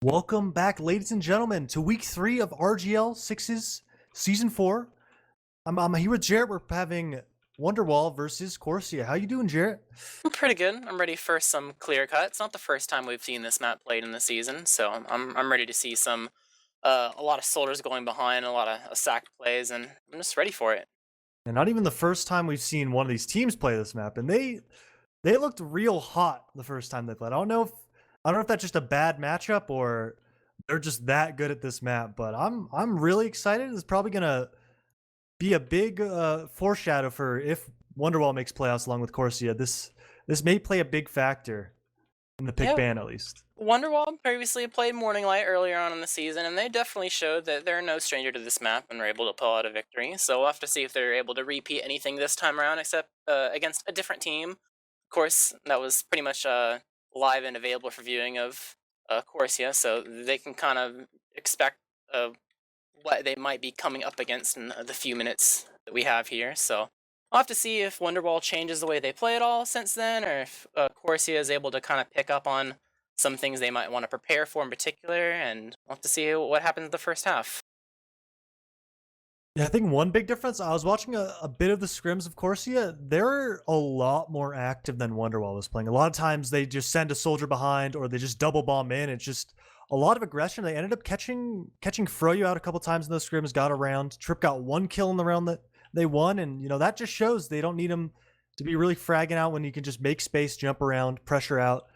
Welcome back, ladies and gentlemen, to week 3 of RGL 6's season 4. I'm here with Jarrett. We're having Wonderwall versus Corsia. How you doing, Jarrett? I'm pretty good. I'm ready for some clear cut. It's not the first time we've seen this map played in the season, so I'm ready to see some a lot of soldiers going behind, a lot of sack plays, and I'm just ready for it. And not even the first time we've seen one of these teams play this map, and they looked real hot the first time they played. I don't know if that's just a bad matchup or they're just that good at this map, but I'm really excited. It's probably gonna be a big foreshadow for if Wonderwall makes playoffs along with Corsia. This may play a big factor in the pick ban, at least. Wonderwall previously played Morning Light earlier on in the season, and they definitely showed that they're no stranger to this map and were able to pull out a victory. So we'll have to see if they're able to repeat anything this time around, except against a different team. Of course, that was pretty much live and available for viewing of Corsia, so they can kind of expect what they might be coming up against in the few minutes that we have here. So I'll have to see if Wonderwall changes the way they play at all since then, or if Corsia is able to kind of pick up on some things they might want to prepare for in particular, and we'll have to see what happens in the first half. Yeah, I think one big difference, I was watching a bit of the scrims of Corsia. They're a lot more active than Wonderwall was playing. A lot of times they just send a soldier behind or they just double bomb in. It's just a lot of aggression. They ended up catching Froyo out a couple times in those scrims, got around. Trip got one kill in the round that they won, and that just shows they don't need him to be really fragging out when you can just make space, jump around, pressure out.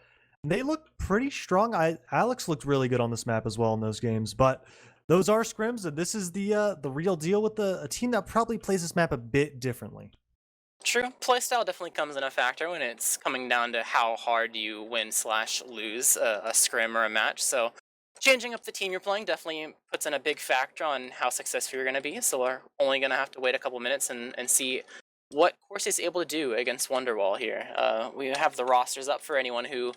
And they look pretty strong. Alex looked really good on this map as well in those games, but those are scrims, and this is the real deal with a team that probably plays this map a bit differently. True, playstyle definitely comes in a factor when it's coming down to how hard you win/lose a scrim or a match. So changing up the team you're playing definitely puts in a big factor on how successful you're going to be. So we're only going to have to wait a couple minutes and see what Corsia is able to do against Wonderwall here. We have the rosters up for anyone who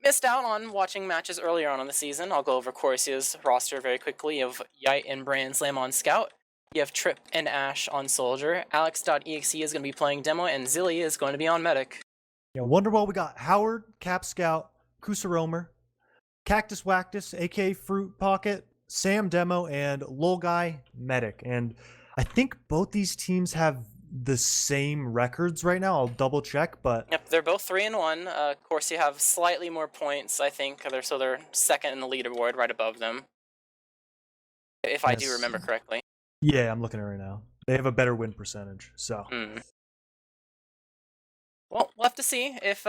missed out on watching matches earlier on in the season. I'll go over Corsia's roster very quickly. You have Yite and Brand Slam on Scout. You have Trip and Ash on Soldier. Alex.exe is going to be playing Demo, and Zilly is going to be on Medic. Yeah, Wonderwall, we got Howard, Cap Scout, Kusaromer, Cactus Wactus, aka Fruit Pocket, Sam Demo, and Lol Guy Medic. And I think both these teams have the same records right now. I'll double check, but yep, they're both 3-1. Corsia have slightly more points, I think. So they're second in the leaderboard, right above them, if I do remember correctly. Yeah, I'm looking at it right now. They have a better win percentage, so. Well, we'll have to see if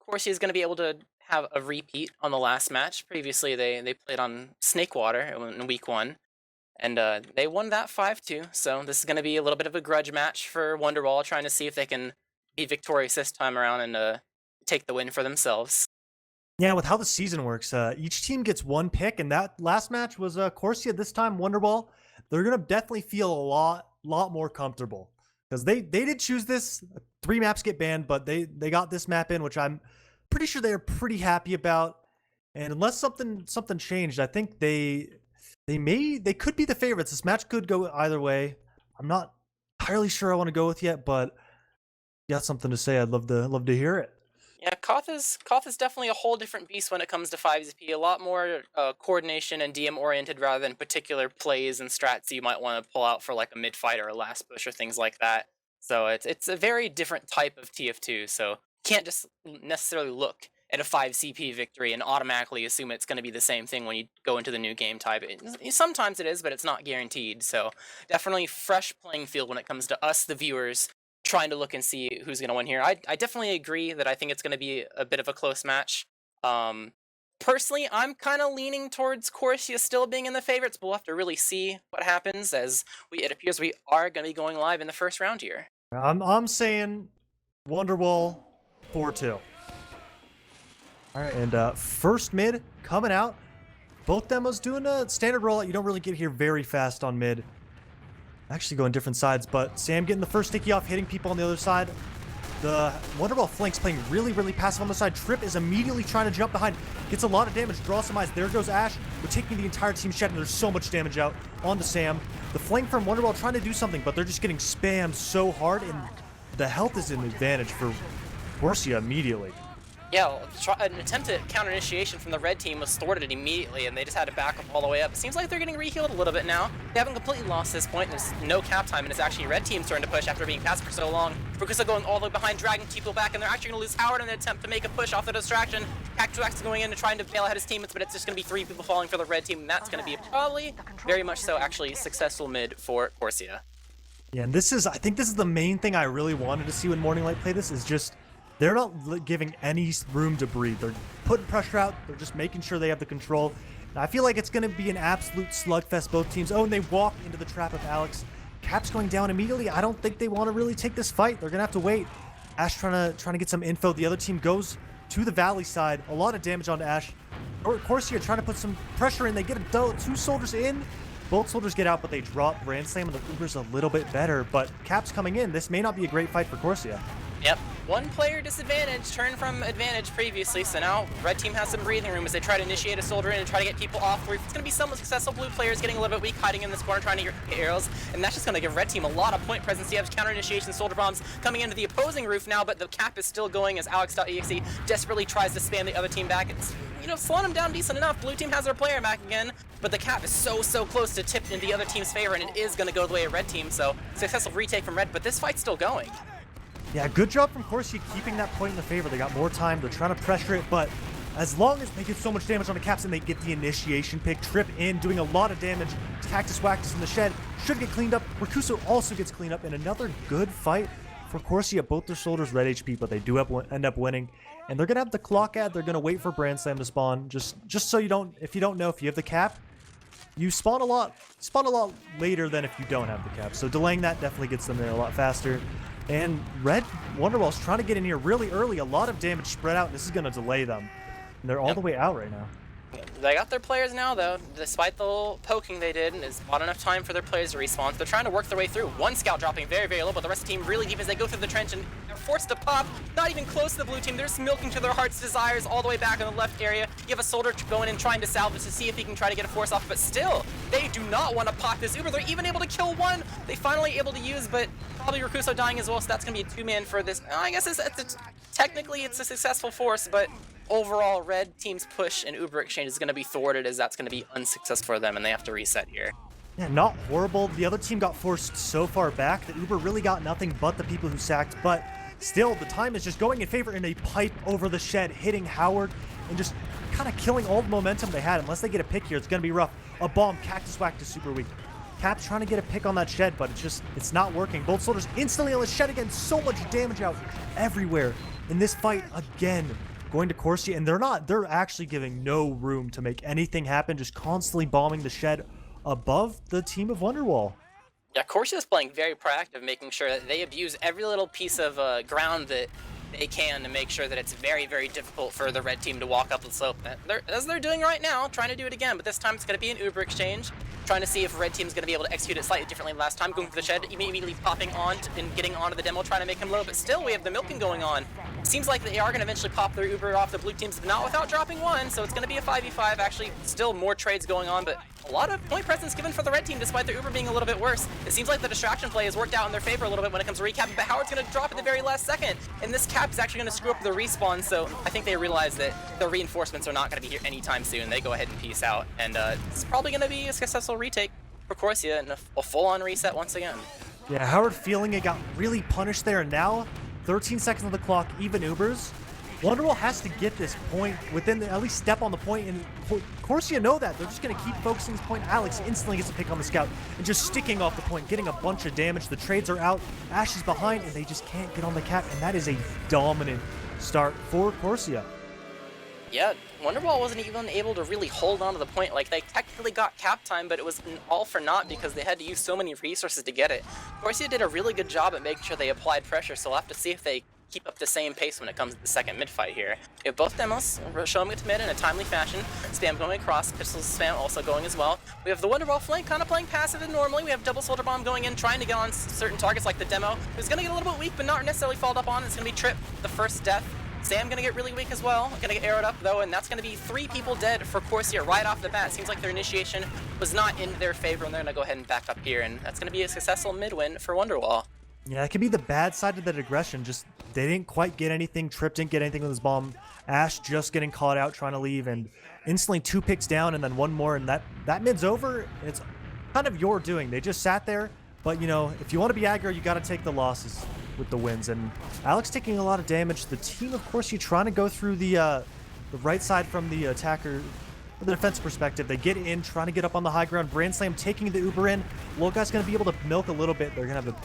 Corsia is going to be able to have a repeat on the last match. Previously, they played on Snakewater in week 1, and they won that 5-2. So this is going to be a little bit of a grudge match for Wonderwall, trying to see if they can be victorious this time around and take the win for themselves. Yeah, with how the season works, each team gets one pick, and that last match was Corsia. This time, Wonderwall, they're going to definitely feel a lot more comfortable because they did choose this. 3 maps get banned, but they got this map in, which I'm pretty sure they are pretty happy about. And unless something changed, I think they could be the favorites. This match could go either way. I'm not entirely sure I want to go with yet, but you got something to say, I'd love to hear it. Yeah, Koth is definitely a whole different beast when it comes to 5ZP. A lot more coordination and DM oriented rather than particular plays and strats you might want to pull out for like a mid fight or a last push or things like that. So it's a very different type of TF2. So you can't just necessarily look at a 5CP victory and automatically assume it's going to be the same thing when you go into the new game type. Sometimes it is, but it's not guaranteed. So definitely fresh playing field when it comes to us, the viewers, trying to look and see who's going to win here. I definitely agree that I think it's going to be a bit of a close match. Personally, I'm kind of leaning towards Corsia still being in the favorites, but we'll have to really see what happens as it appears we are going to be going live in the first round here. I'm saying Wonderwall 4-2. All right, and first mid coming out. Both demos doing a standard rollout. You don't really get here very fast on mid. Actually going different sides, but Sam getting the first sticky off, hitting people on the other side. The Wonderwall flank's playing really passive on the side. Trip is immediately trying to jump behind. Gets a lot of damage, draws some eyes. There goes Ash. We're taking the entire team shed, and there's so much damage out onto Sam. The flank from Wonderwall trying to do something, but they're just getting spammed so hard, and the health is an advantage for Corsia immediately. Yeah, an attempt at counter initiation from the red team was thwarted immediately, and they just had to back up all the way up. It seems like they're getting rehealed a little bit now. They haven't completely lost this point, and there's no cap time, and it's actually red team's turn to push after being passed for so long. Rukusa going all the way behind, dragging people back, and they're actually going to lose Howard in an attempt to make a push off the distraction. Cactuax going in and trying to bail ahead his teammates, but it's just going to be 3 people falling for the red team, and that's going to be probably very much so actually successful mid for Corsia. Yeah, and I think this is the main thing I really wanted to see when Morning Light play this, is just they're not giving any room to breathe. They're putting pressure out. They're just making sure they have the control. And I feel like it's going to be an absolute slugfest, both teams. Oh, and they walk into the trap of Alex. Cap's going down immediately. I don't think they want to really take this fight. They're going to have to wait. Ash trying to get some info. The other team goes to the Valley side. A lot of damage onto Ash. Corsia trying to put some pressure in. They get 2 soldiers in. Both soldiers get out, but they drop Brand Slam, and the Uber's a little bit better. But Cap's coming in. This may not be a great fight for Corsia. Yep, 1 player disadvantage, turned from advantage previously, so now red team has some breathing room as they try to initiate a soldier in and try to get people off. Where it's going to be somewhat successful. Blue players getting a little bit weak, hiding in this corner, trying to get arrows, and that's just going to give red team a lot of point presence. You have counter initiation soldier bombs coming into the opposing roof now, but the cap is still going as Alex.exe desperately tries to spam the other team back. It's, slowing them down decent enough. Blue team has their player back again, but the cap is so close to tip in the other team's favor, and it is going to go the way of red team, so successful retake from red, but this fight's still going. Yeah, good job from Corsia keeping that point in the favor. They got more time. They're trying to pressure it, but as long as they get so much damage on the caps and they get the initiation pick, trip in, doing a lot of damage. Cactus Wactus in the shed should get cleaned up. Rakuso also gets cleaned up, and another good fight for Corsia. Both their soldiers red HP, but they do end up winning. And they're going to have the clock ad. They're going to wait for Brand Slam to spawn. Just so you don't, if you don't know, if you have the cap, you spawn a lot later than if you don't have the cap. So delaying that definitely gets them there a lot faster. And red Wonderwall's trying to get in here really early. A lot of damage spread out, and this is going to delay them. And they're all the way out right now. They got their players now, though. Despite the little poking they did, and it's bought enough time for their players to respawn. They're trying to work their way through. 1 scout dropping very low, but the rest of the team really deep as they go through the trench, and they're forced to pop. Not even close to the blue team. They're just milking to their heart's desires all the way back in the left area. You have a soldier going in trying to salvage to see if he can try to get a force off, but still, they do not want to pop this Uber. They're even able to kill 1. They finally able to use, but probably Rakuso dying as well, so that's going to be a 2-man for this. I guess technically it's a successful force, but overall, red team's push and Uber exchange is going to be thwarted as that's going to be unsuccessful for them, and they have to reset here. Yeah, not horrible. The other team got forced so far back that Uber really got nothing but the people who sacked, but still, the time is just going in favor in a pipe over the shed, hitting Howard, and just kind of killing all the momentum they had. Unless they get a pick here, it's going to be rough. A bomb, Cactus Whacked is super weak. Cap's trying to get a pick on that shed, but it's not working. Both soldiers instantly on the shed again. So much damage out everywhere in this fight again. Going to Corsia, and they're actually giving no room to make anything happen, just constantly bombing the shed above the team of Wonderwall. Yeah, Corsia is playing very proactive, making sure that they abuse every little piece of ground that they can to make sure that it's very difficult for the red team to walk up the slope. As they're doing right now, trying to do it again, but this time it's going to be an Uber exchange, trying to see if red team's going to be able to execute it slightly differently than last time, going for the shed, immediately popping on and getting onto the demo, trying to make him low, but still we have the milking going on. Seems like they are going to eventually pop their Uber off the blue teams, but not without dropping 1, so it's going to be a 5v5. Actually, still more trades going on, but a lot of point presence given for the red team despite their Uber being a little bit worse. It seems like the distraction play has worked out in their favor a little bit when it comes to recapping, but Howard's going to drop at the very last second, and this cap is actually going to screw up the respawn, so I think they realize that the reinforcements are not going to be here anytime soon. They go ahead and peace out, and it's probably going to be a successful retake for Corsia and a full-on reset once again. Yeah, Howard feeling it got really punished there, and now 13 seconds on the clock, even Ubers. Wonderwall has to get this point within at least step on the point, and Corsia know that. They're just going to keep focusing this point. Alex instantly gets a pick on the scout and just sticking off the point, getting a bunch of damage. The trades are out. Ash is behind, and they just can't get on the cap, and that is a dominant start for Corsia. Yeah, Wonderwall wasn't even able to really hold on to the point. Like, they technically got cap time, but it was all for naught because they had to use so many resources to get it. Corsia did a really good job at making sure they applied pressure, so we'll have to see if they keep up the same pace when it comes to the second mid fight here. We have both demos showing it to mid in a timely fashion. Spam going across, pistol spam also going as well. We have the Wonderwall flank kind of playing passive than normally. We have double soldier bomb going in, trying to get on certain targets like the demo. It's going to get a little bit weak, but not necessarily followed up on. It's going to be Trip, the first death. Sam gonna get really weak as well, gonna get arrowed up though, and that's gonna be 3 people dead for Corsia right off the bat. Seems like their initiation was not in their favor, and they're gonna go ahead and back up here, and that's gonna be a successful mid win for Wonderwall. Yeah, it could be the bad side of that aggression. Just they didn't quite get anything. Trip didn't get anything with his bomb. Ash just getting caught out trying to leave, and instantly 2 picks down, and then 1 more, and that mid's over. And it's kind of your doing. They just sat there, but you know, if you want to be aggro, you got to take the losses with the wins. And Alex taking a lot of damage. The team, of course, you trying to go through the right side from the attacker. From the defense perspective, they get in, trying to get up on the high ground. Brand Slam taking the Uber in. Loga's going to be able to milk a little bit. They're going to have a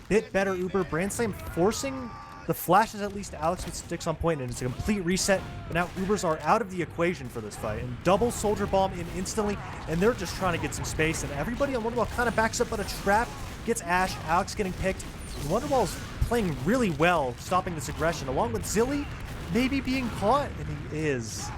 bit better Uber. Brand Slam forcing the flashes, at least Alex with sticks on point, and it's a complete reset. But now Ubers are out of the equation for this fight. And double Soldier Bomb in instantly, and they're just trying to get some space. And everybody on Wonderwall kind of backs up, but a trap gets Ash. Alex getting picked. And Wonderwall's playing really well, stopping this aggression, along with Zilly maybe being caught, and he is.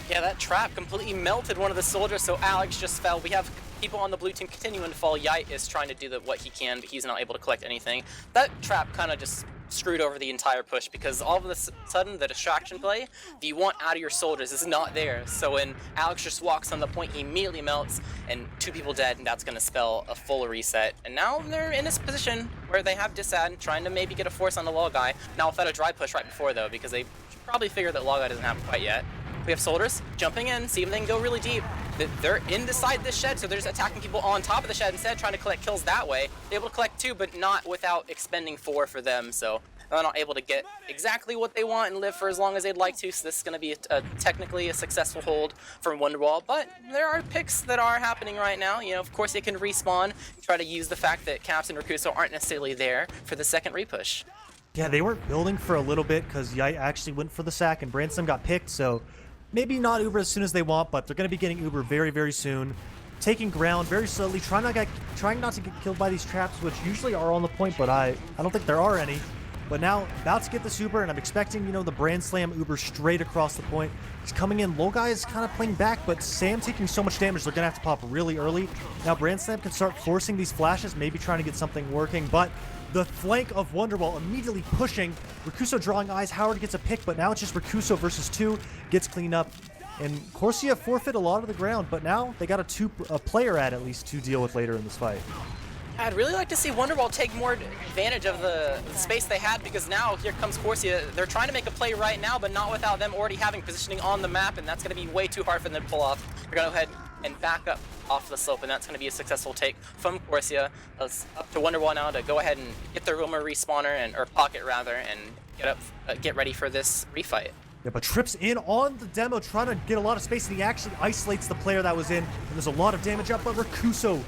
Yeah, that trap completely melted one of the soldiers, so Alex just fell. We have people on the blue team continuing to fall. Yite is trying to do what he can, but he's not able to collect anything. That trap kind of just screwed over the entire push, because all of a sudden the distraction play that you want out of your soldiers is not there. So when Alex just walks on the point, he immediately melts, and 2 people dead, and that's going to spell a full reset. And now they're in this position where they have Disad, trying to maybe get a force on the Law Guy. Now without a dry push right before, though, because they probably figured that Law Guy doesn't have it quite yet. We have soldiers jumping in, see if they can go really deep. They're inside this shed, so they're just attacking people on top of the shed instead, trying to collect kills that way. They're able to collect 2, but not without expending 4 for them, so they're not able to get exactly what they want and live for as long as they'd like to, so this is going to be technically a successful hold from Wonderwall. But there are picks that are happening right now. You know, of course they can respawn, try to use the fact that Caps and Rakuso aren't necessarily there for the second repush. Yeah, they weren't building for a little bit because Yite actually went for the sack and Branson got picked, so maybe not Uber as soon as they want, but they're going to be getting Uber very, very soon. Taking ground very slowly, trying not to get killed by these traps, which usually are on the point, but I don't think there are any. But now, about to get this Uber, and I'm expecting, you know, the Brand Slam Uber straight across the point. He's coming in. Low Guy is kind of playing back, but Sam taking so much damage, they're going to have to pop really early. Now, Brand Slam can start forcing these flashes, maybe trying to get something working, but the flank of Wonderwall immediately pushing. Rakuso drawing eyes. Howard gets a pick, but now it's just Rakuso versus 2. Gets cleaned up. And Corsia forfeit a lot of the ground, but now they got a player at least to deal with later in this fight. I'd really like to see Wonderwall take more advantage of the space they had, because now here comes Corsia. They're trying to make a play right now, but not without them already having positioning on the map, and that's going to be way too hard for them to pull off. They're going to go ahead and back up off the slope, and that's going to be a successful take from Corsia. It's up to Wonderwall now to go ahead and get their Wilmer respawner, or pocket rather, and get ready for this refight. Yeah, but Tripp's in on the demo, trying to get a lot of space, and he actually isolates the player that was in, and there's a lot of damage up, but Rakuso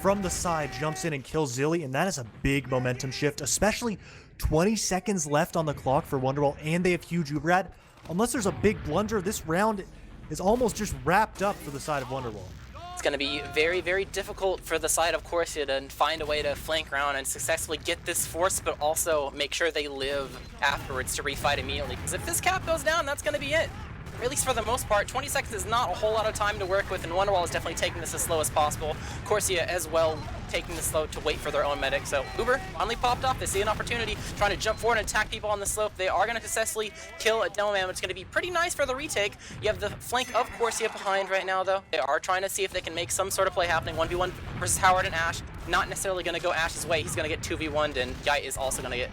from the side jumps in and kills Zilly, and that is a big momentum shift, especially 20 seconds left on the clock for Wonderwall, and they have huge Uberad. Unless there's a big blunder, this round is almost just wrapped up for the side of Wonderwall. It's going to be very, very difficult for the side of Corsia to find a way to flank around and successfully get this force, but also make sure they live afterwards to refight immediately. Because if this cap goes down, that's going to be it. Or at least for the most part. 20 seconds is not a whole lot of time to work with, and Wonderwall is definitely taking this as slow as possible. Corsia as well taking this slow to wait for their own medic. So Uber finally popped off. They see an opportunity, trying to jump forward and attack people on the slope. They are going to successfully kill a demo man, which is going to be pretty nice for the retake. You have the flank of Corsia behind right now, though. They are trying to see if they can make some sort of play happening. 1v1 versus Howard and Ash. Not necessarily going to go Ash's way. He's going to get 2v1'd, and Yite is also going to get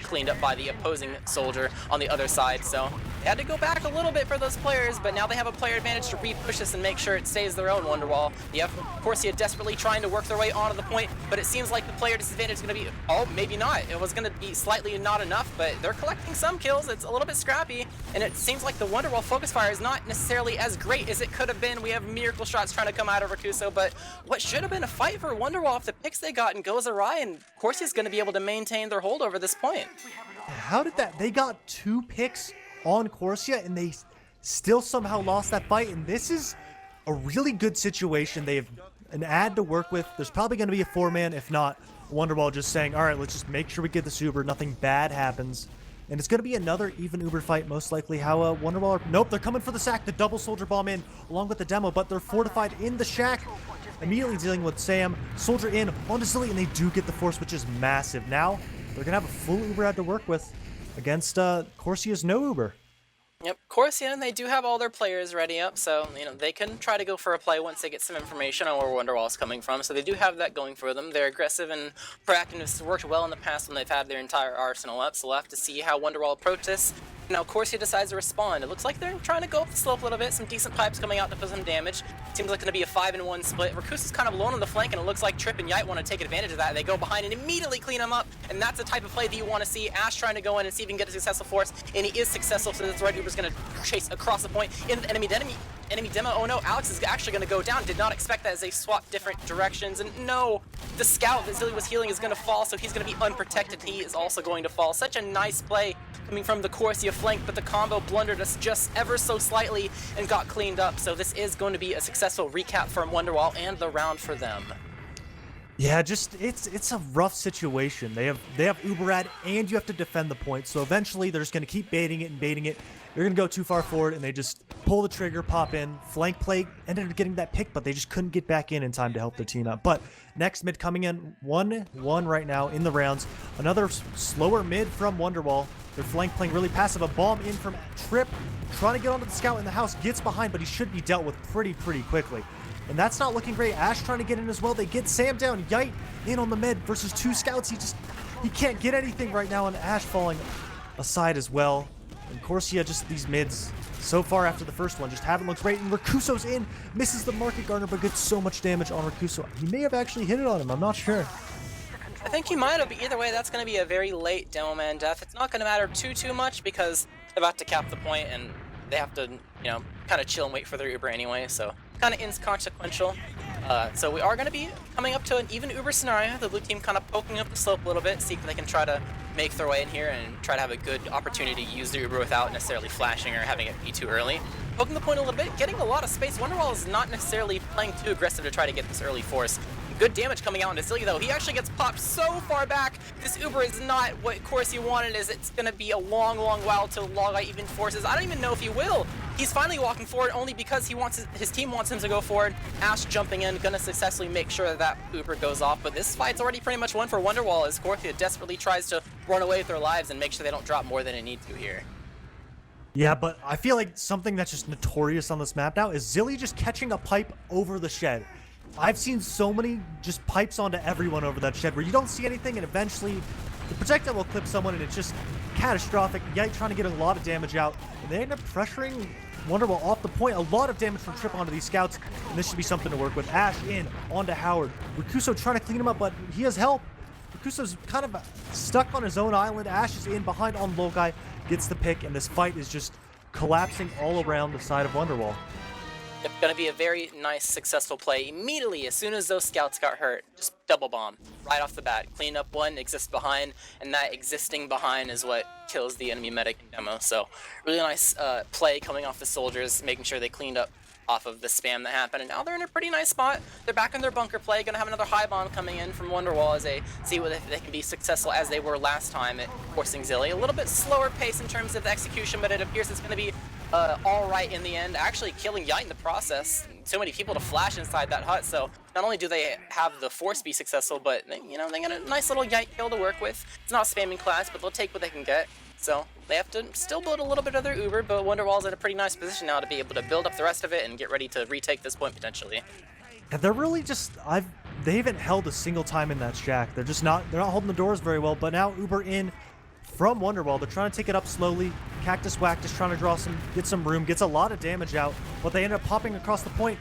cleaned up by the opposing soldier on the other side. So they had to go back a little bit for those players, but now they have a player advantage to re-push this and make sure it stays their own Wonderwall. You have Corsia desperately trying to work their way onto the point, but it seems like the player disadvantage is going to be, oh, maybe not. It was going to be slightly not enough, but they're collecting some kills. It's a little bit scrappy, and it seems like the Wonderwall focus fire is not necessarily as great as it could have been. We have miracle shots trying to come out of Rakuso, but what should have been a fight for Wonderwall, if the picks they got and goes awry, and Corsia's going to be able to maintain their hold over this point. How did that? They got 2 picks on Corsia, and they still somehow lost that fight, and this is a really good situation. They have an ad to work with. There's probably going to be a 4-man, if not Wonderwall just saying, all right, let's just make sure we get this Uber, nothing bad happens. And it's going to be another even Uber fight, most likely. How Wonderwall nope, they're coming for the sack, the double soldier bomb in, along with the demo, but they're fortified in the shack, immediately dealing with Sam. Soldier in, onto Zilly, and they do get the force, which is massive. Now, they're going to have a full Uber ad to work with against Corsia's no Uber. Yep, Corsia, and they do have all their players ready up, so, they can try to go for a play once they get some information on where Wonderwall is coming from, so they do have that going for them. They're aggressive and proactive. It's worked well in the past when they've had their entire arsenal up, so we'll have to see how Wonderwall approaches this. Now, Corsia decides to respond. It looks like they're trying to go up the slope a little bit, some decent pipes coming out to put some damage. Seems like it's going to be a 5-in-1 split. Rakusa's kind of alone on the flank, and it looks like Trip and Yite want to take advantage of that. They go behind and immediately clean him up, and that's the type of play that you want to see. Ash trying to go in and see if he can get a successful force, and he is successful, so this Red Uber's going to chase across the point in the enemy demo. Oh no, Alex is actually going to go down. Did not expect that as they swap different directions, and no, the scout that Zilly was healing is going to fall, so he's going to be unprotected. He is also going to fall. Such a nice play coming from the Corsia flank, but the combo blundered us just ever so slightly and got cleaned up, so this is going to be a successful recap from Wonderwall and the round for them. Yeah, just it's a rough situation. They have Uberad and you have to defend the point. So eventually they're just going to keep baiting it and baiting it. They're going to go too far forward and they just pull the trigger, pop in, flank play, ended up getting that pick, but they just couldn't get back in time to help their team out. But next mid coming in 1-1 right now in the rounds. Another slower mid from Wonderwall. Their flank playing really passive. A bomb in from Trip, trying to get onto the scout in the house, gets behind, but he should be dealt with pretty quickly. And that's not looking great. Ash trying to get in as well. They get Sam down. Yite in on the mid versus two scouts. He can't get anything right now, and Ash falling aside as well. And Corsia, just these mids so far after the first one just haven't looked great. And Rakuso's in, misses the market gardener, but gets so much damage on Rakuso. He may have actually hit it on him. I'm not sure. I think he might have, but either way, that's going to be a very late demo man death. It's not going to matter too much because they're about to cap the point and they have to, kind of chill and wait for their Uber anyway, so kind of inconsequential. So we are going to be coming up to an even Uber scenario. The blue team kind of poking up the slope a little bit, see if they can try to make their way in here and try to have a good opportunity to use the Uber without necessarily flashing or having it be too early. Poking the point a little bit, getting a lot of space. Wonderwall is not necessarily playing too aggressive to try to get this early force. Good damage coming out into Zilly though. He actually gets popped so far back. This Uber is not what Corsia wanted. It's going to be a long while to log out even forces. I don't even know if he will. He's finally walking forward only because his team wants him to go forward. Ash jumping in, going to successfully make sure that Uber goes off. But this fight's already pretty much won for Wonderwall as Corsia desperately tries to run away with their lives and make sure they don't drop more than they need to here. Yeah, but I feel like something that's just notorious on this map now is Zilly just catching a pipe over the shed. I've seen so many just pipes onto everyone over that shed where you don't see anything and eventually the projectile will clip someone and it's just catastrophic. Yite trying to get a lot of damage out and they end up pressuring Wonderwall off the point. A lot of damage from Trip onto these scouts and this should be something to work with. Ash in onto Howard. Rakuso trying to clean him up, but he has help. Rakuso's kind of stuck on his own island. Ash is in behind on Lokai, gets the pick, and this fight is just collapsing all around the side of Wonderwall. It's going to be a very nice, successful play immediately as soon as those scouts got hurt. Just double bomb right off the bat. Clean up one, exist behind, and that existing behind is what kills the enemy medic in demo. So really nice play coming off the soldiers, making sure they cleaned up off of the spam that happened. And now they're in a pretty nice spot. They're back in their bunker play. Going to have another high bomb coming in from Wonderwall as they see whether they can be successful as they were last time at forcing Zilly. A little bit slower pace in terms of the execution, but it appears it's going to be all right in the end, actually killing Yite in the process. So many people to flash inside that hut, so not only do they have the force be successful, but they got a nice little Yite kill to work with. It's not spamming class, but they'll take what they can get. So they have to still build a little bit of their Uber, but Wonderwall's in a pretty nice position now to be able to build up the rest of it and get ready to retake this point potentially. Yeah, they're really just they haven't held a single time in that shack. They're not holding the doors very well, but now Uber in from Wonderwall. They're trying to take it up slowly. Cactus Wactus trying to get some room, gets a lot of damage out, but they end up popping across the point.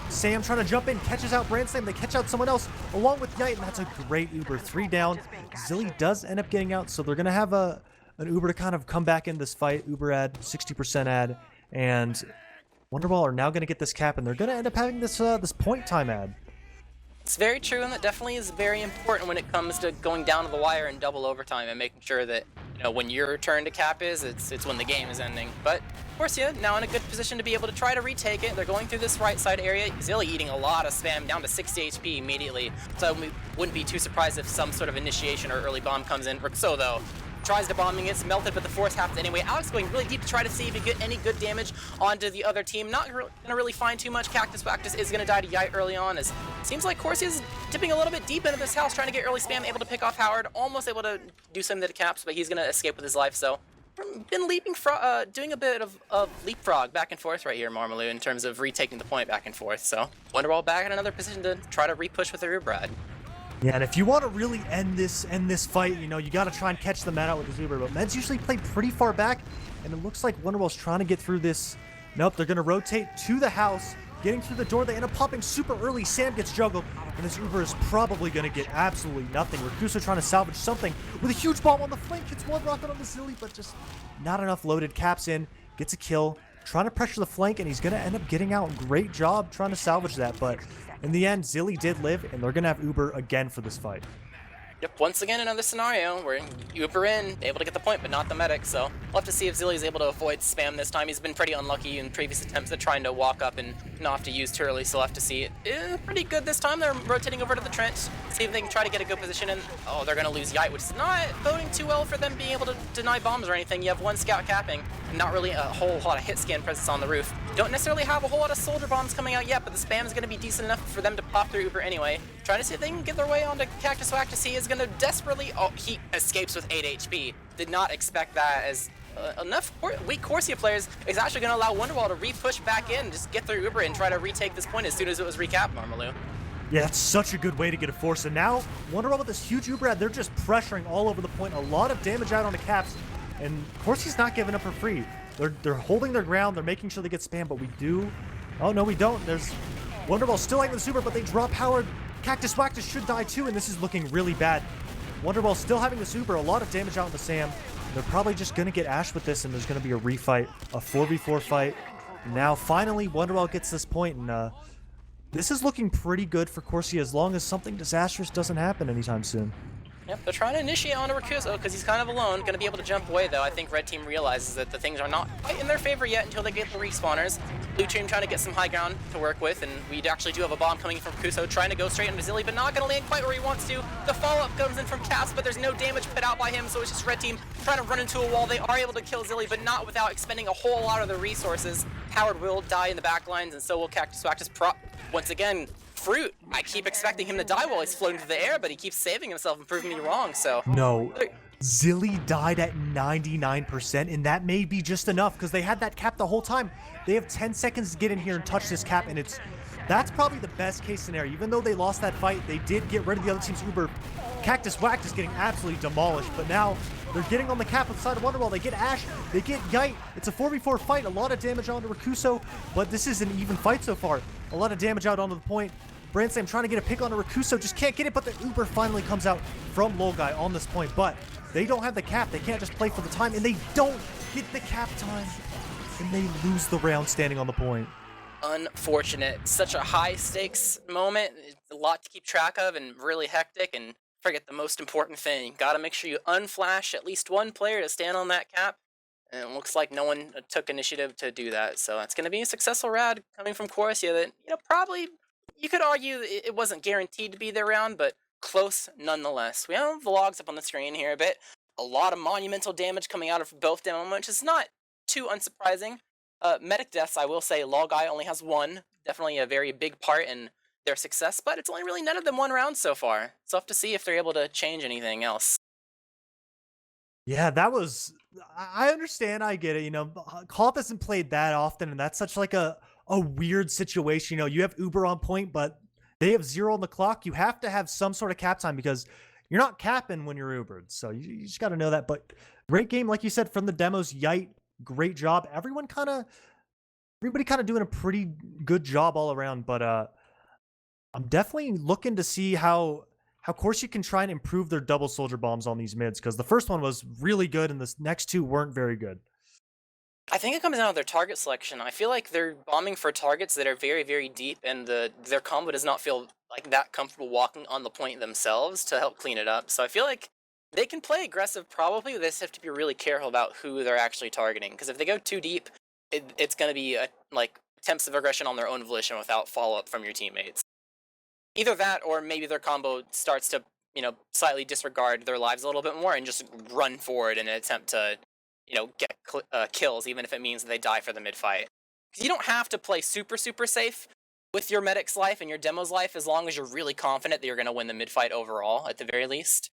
Sam trying to jump in, catches out Brandslam. They catch out someone else along with Yite, and that's a great Uber. 3 down. Zilly does end up getting out, so they're going to have an Uber to kind of come back in this fight. Uber ad, 60% ad, and Wonderwall are now going to get this cap, and they're going to end up having this point time ad. It's very true, and that definitely is very important when it comes to going down to the wire in double overtime and making sure that, when your turn to cap is, it's when the game is ending. But Corsia now in a good position to be able to try to retake it. They're going through this right side area. Zilly eating a lot of spam, down to 60 HP immediately. So we wouldn't be too surprised if some sort of initiation or early bomb comes in. So though, tries to bombing, it's melted, but the force happens anyway. Alex going really deep to try to see if he get any good damage onto the other team. Not gonna really find too much. Cactus Wactus is gonna die to Yite early on, as it seems like Corsia's dipping a little bit deep into this house, trying to get early spam, able to pick off Howard, almost able to do something to the caps, but he's gonna escape with his life, so been doing a bit of leapfrog back and forth right here, Marmaloo, in terms of retaking the point back and forth. So Wonderwall back in another position to try to repush with the rear Brad. Yeah, and if you want to really end this fight, you know, you got to try and catch the Med out with his Uber. But Med's usually played pretty far back, and it looks like Wonderwall's trying to get through this. Nope, they're going to rotate to the house. Getting through the door, they end up popping super early. Sam gets juggled, and this Uber is probably going to get absolutely nothing. Rakusa trying to salvage something with a huge bomb on the flank. Hits one rocket on the Zilly, but just not enough loaded. Caps in, gets a kill, trying to pressure the flank, and he's going to end up getting out. Great job trying to salvage that, but in the end, Zilly did live, and they're going to have Uber again for this fight. Yep, once again another scenario where Uber in, able to get the point, but not the medic, so we'll have to see if Zilly's able to avoid spam this time. He's been pretty unlucky in previous attempts at trying to walk up and not have to use too early, so we'll have to see it. Pretty good this time. They're rotating over to the trench, see if they can try to get a good position, and oh, they're going to lose Yite, which is not boding too well for them being able to deny bombs or anything. You have one scout capping, and not really a whole lot of hit scan presence on the roof. Don't necessarily have a whole lot of soldier bombs coming out yet, but the spam is going to be decent enough for them to pop through Uber anyway. Trying to see if they can get their way onto Cactus Wactus. He is going to desperately... Oh, he escapes with 8 HP. Did not expect that, as enough weak Corsia players is actually going to allow Wonderwall to re-push back in, just get through Uber and try to retake this point as soon as it was recapped, Marmaloo. Yeah, that's such a good way to get a force. And now, Wonderwall with this huge Uber ad, they're just pressuring all over the point. A lot of damage out on the Caps, and Corsia's not giving up for free. They're holding their ground. They're making sure they get spammed, but we do... Oh, no, we don't. There's Wonderwall still like the super, but they drop Howard. Cactus Wactus should die too, and this is looking really bad. Wonderwall still having the super, a lot of damage out on the Sam. They're probably just going to get Ash with this, and there's going to be a refight, a 4v4 fight. Now, finally, Wonderwall gets this point, and this is looking pretty good for Corsia as long as something disastrous doesn't happen anytime soon. Yep, they're trying to initiate onto Rakusa because he's kind of alone. Going to be able to jump away, though. I think Red Team realizes that the things are not quite in their favor yet until they get the respawners. Blue Team trying to get some high ground to work with, and we actually do have a bomb coming in from Rakusa, trying to go straight into Zilly, but not going to land quite where he wants to. The follow-up comes in from Caps, but there's no damage put out by him, so it's just Red Team trying to run into a wall. They are able to kill Zilly, but not without expending a whole lot of their resources. Howard will die in the back lines, and so will Cactus Wactus. Once again, Fruit, I keep expecting him to die while he's floating through the air, but he keeps saving himself and proving me wrong, so... No, Zilly died at 99%, and that may be just enough, because they had that cap the whole time. They have 10 seconds to get in here and touch this cap, and that's probably the best case scenario. Even though they lost that fight, they did get rid of the other team's Uber. Cactus Wactus getting absolutely demolished, but now they're getting on the cap inside of Wonderwall. They get Ash, they get Yite. It's a 4v4 fight, a lot of damage onto Rakuso, but this is an even fight so far. A lot of damage out onto the point. Brandslam trying to get a pick on Rakuso, just can't get it, but the Uber finally comes out from Lolgai on this point, but they don't have the cap. They can't just play for the time, and they don't get the cap time, and they lose the round standing on the point. Unfortunate. Such a high-stakes moment. It's a lot to keep track of and really hectic, and forget the most important thing. Gotta make sure you unflash at least one player to stand on that cap, and it looks like no one took initiative to do that, so it's going to be a successful round coming from Corsia that, you know, probably... You could argue it wasn't guaranteed to be their round, but close nonetheless. We have the logs up on the screen here a bit. A lot of monumental damage coming out of both demo, which is not too unsurprising. Medic deaths, I will say, Lolgai only has one. Definitely a very big part in their success, but it's only really netted them one round so far. So we'll have to see if they're able to change anything else. Yeah, that was... I understand, I get it. You know, Call hasn't played that often, and that's such like a weird situation. You know, you have Uber on point, but they have 0 on the clock. You have to have some sort of cap time because you're not capping when you're Ubered. So you just got to know that. But great game, like you said, from the demos. Yite, great job. Everybody kind of doing a pretty good job all around. But I'm definitely looking to see how Corsia can try and improve their double soldier bombs on these mids, because the first one was really good and the next two weren't very good. I think it comes down to their target selection. I feel like they're bombing for targets that are very, very deep, and their combo does not feel like that comfortable walking on the point themselves to help clean it up. So I feel like they can play aggressive probably, but they just have to be really careful about who they're actually targeting. Because if they go too deep, it's going to be like attempts of aggression on their own volition without follow-up from your teammates. Either that, or maybe their combo starts to, you know, slightly disregard their lives a little bit more and just run forward in an attempt to, you know, get kills, even if it means that they die for the mid-fight. Because you don't have to play super, super safe with your medic's life and your demo's life as long as you're really confident that you're going to win the mid-fight overall, at the very least.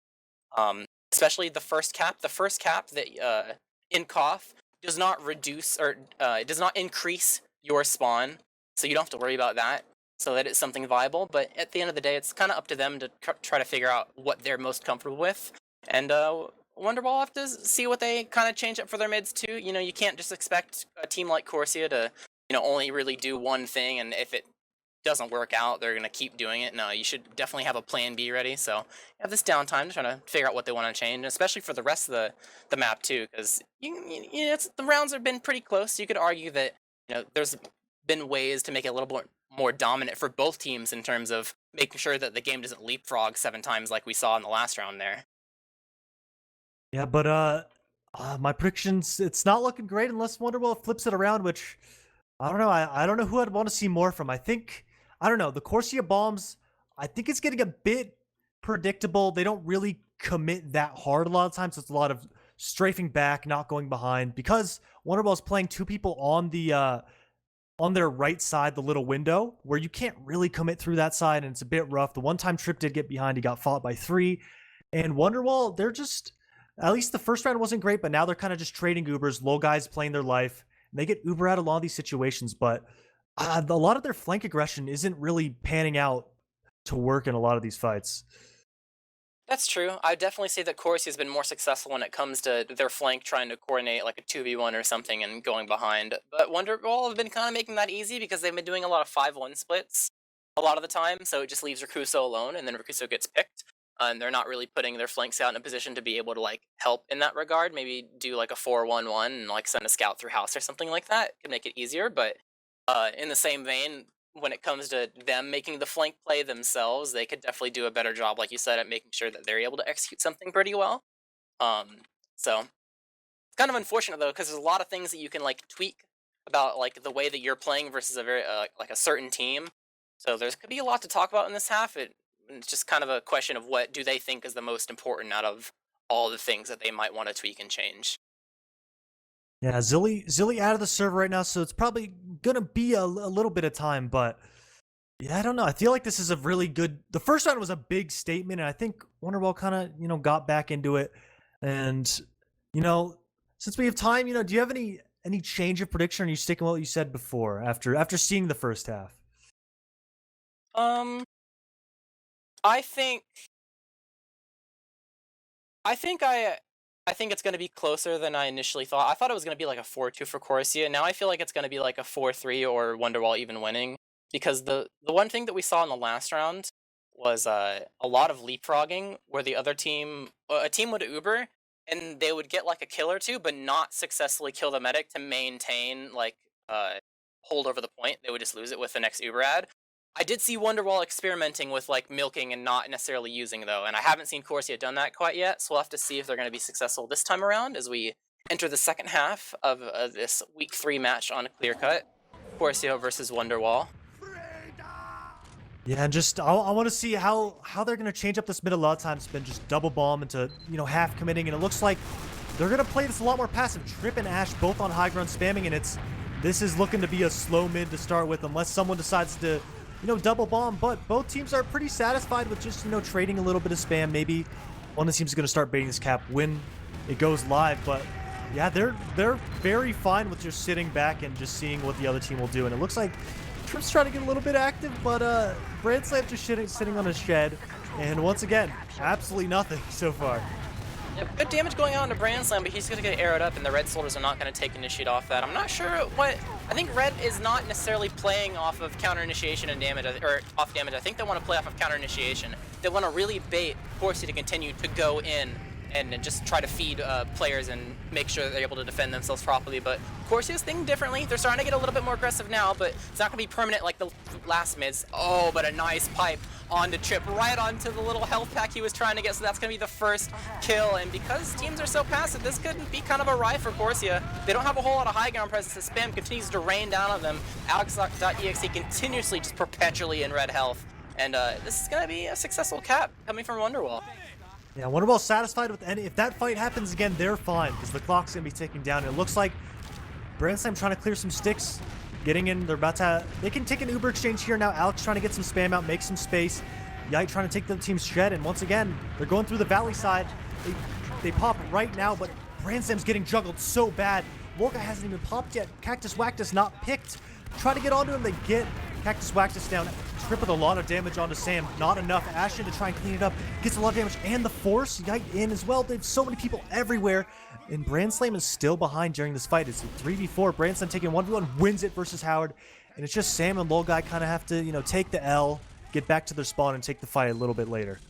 Especially the first cap. The first cap that in Koth does not reduce or it does not increase your spawn, so you don't have to worry about that. So that it's something viable, but at the end of the day, it's kind of up to them to try to figure out what they're most comfortable with. And Wonderwall will have to see what they kind of change up for their mids too. You know, you can't just expect a team like Corsia to, you know, only really do one thing, and if it doesn't work out, they're gonna keep doing it. No, you should definitely have a plan B ready. So you have this downtime to try to figure out what they want to change, especially for the rest of the map too, because the rounds have been pretty close. You could argue that, you know, there's been ways to make it a little more dominant for both teams in terms of making sure that the game doesn't leapfrog 7 times like we saw in the last round there. Yeah, but my predictions, it's not looking great unless Wonderwall flips it around, which I don't know. I don't know who I'd want to see more from. I don't know. The Corsia bombs, I think it's getting a bit predictable. They don't really commit that hard a lot of times. So it's a lot of strafing back, not going behind, because Wonderwall's playing 2 people on the on their right side, the little window, where you can't really commit through that side, and it's a bit rough. The one time Trip did get behind, he got fought by 3. And Wonderwall, they're just, at least the first round wasn't great, but now they're kind of just trading Ubers, low guys playing their life. And they get Uber out of a lot of these situations, but a lot of their flank aggression isn't really panning out to work in a lot of these fights. That's true. I definitely say that Corsia has been more successful when it comes to their flank trying to coordinate like a 2v1 or something and going behind. But Wonderwall have been kind of making that easy because they've been doing a lot of 5-1 splits a lot of the time, so it just leaves Rakuso alone, and then Rakuso gets picked. And they're not really putting their flanks out in a position to be able to like help in that regard. Maybe do like a 4-1-1 and like send a scout through house or something like that. Could make it easier, but in the same vein, when it comes to them making the flank play themselves, they could definitely do a better job, like you said, at making sure that they're able to execute something pretty well. So it's kind of unfortunate though, because there's a lot of things that you can like tweak about like the way that you're playing versus a very like a certain team. So there's could be a lot to talk about in this half. It's just kind of a question of what do they think is the most important out of all the things that they might want to tweak and change. Yeah, Zilly out of the server right now, so it's probably gonna be a little bit of time, but yeah, I don't know. I feel like this is a really good. The first round was a big statement, and I think Wonderwall kind of got back into it. And since we have time, do you have any change of prediction? Or are you sticking with what you said before after seeing the first half? I think it's going to be closer than I initially thought. I thought it was going to be like a 4-2 for Corsia. Now I feel like it's going to be like a 4-3 or Wonderwall even winning. Because the one thing that we saw in the last round was a lot of leapfrogging, where the other team, a team would Uber, and they would get like a kill or two, but not successfully kill the medic to maintain like hold over the point. They would just lose it with the next Uber ad. I did see Wonderwall experimenting with like milking and not necessarily using though, and I haven't seen Corsia done that quite yet, so we'll have to see if they're going to be successful this time around as we enter the second half of this week 3 match on CLEARCUT, Corsia versus Wonderwall. Yeah, and just I want to see how they're going to change up this mid. A lot of times it's been just double bomb into half committing, and it looks like they're going to play this a lot more passive. Trip and Ash both on high ground spamming, and this is looking to be a slow mid to start with, unless someone decides to double bomb. But both teams are pretty satisfied with just trading a little bit of spam. Maybe one of the teams is going to start baiting this cap when it goes live, but yeah, they're very fine with just sitting back and just seeing what the other team will do. And it looks like Trip's trying to get a little bit active, but Brandslave just sitting on his shed, and once again, absolutely nothing so far. Yep, good damage going on to Brandslam, but he's going to get arrowed up, and the Red Soldiers are not going to take initiate off that. I'm not sure what... I think Red is not necessarily playing off of counter initiation and damage, or off damage. I think they want to play off of counter initiation. They want to really bait Corsia to continue to go in and just try to feed players and make sure that they're able to defend themselves properly. But Corsia's thinking differently. They're starting to get a little bit more aggressive now, but it's not going to be permanent like the last mids. Oh, but a nice pipe onto Chip, right onto the little health pack he was trying to get, so that's going to be the first kill. And because teams are so passive, this could be kind of a ride for Corsia. They don't have a whole lot of high ground presence. The spam continues to rain down on them. Alex.exe continuously just perpetually in red health. And this is going to be a successful cap coming from Wonderwall. Yeah, Wonderwall's satisfied with any. If that fight happens again, they're fine, because the clock's going to be ticking down. And it looks like Brandslam trying to clear some sticks, getting in. They're about to... They can take an Uber exchange here now. Alex trying to get some spam out, make some space. Yite trying to take the team's shed. And once again, they're going through the valley side. They pop right now, but Brandstam's getting juggled so bad. Lolguy hasn't even popped yet. Cactus Wactus not picked. Try to get onto him. They get Cactus Wactus down. Trip with a lot of damage onto Sam. Not enough. Ashen to try and clean it up. Gets a lot of damage. And the Force Yite in as well. There's so many people everywhere. And Brandslam is still behind during this fight. It's a 3v4. Brandslam taking 1v1. Wins it versus Howard. And it's just Sam and Lolguy kind of have to, you know, take the L, get back to their spawn, and take the fight a little bit later.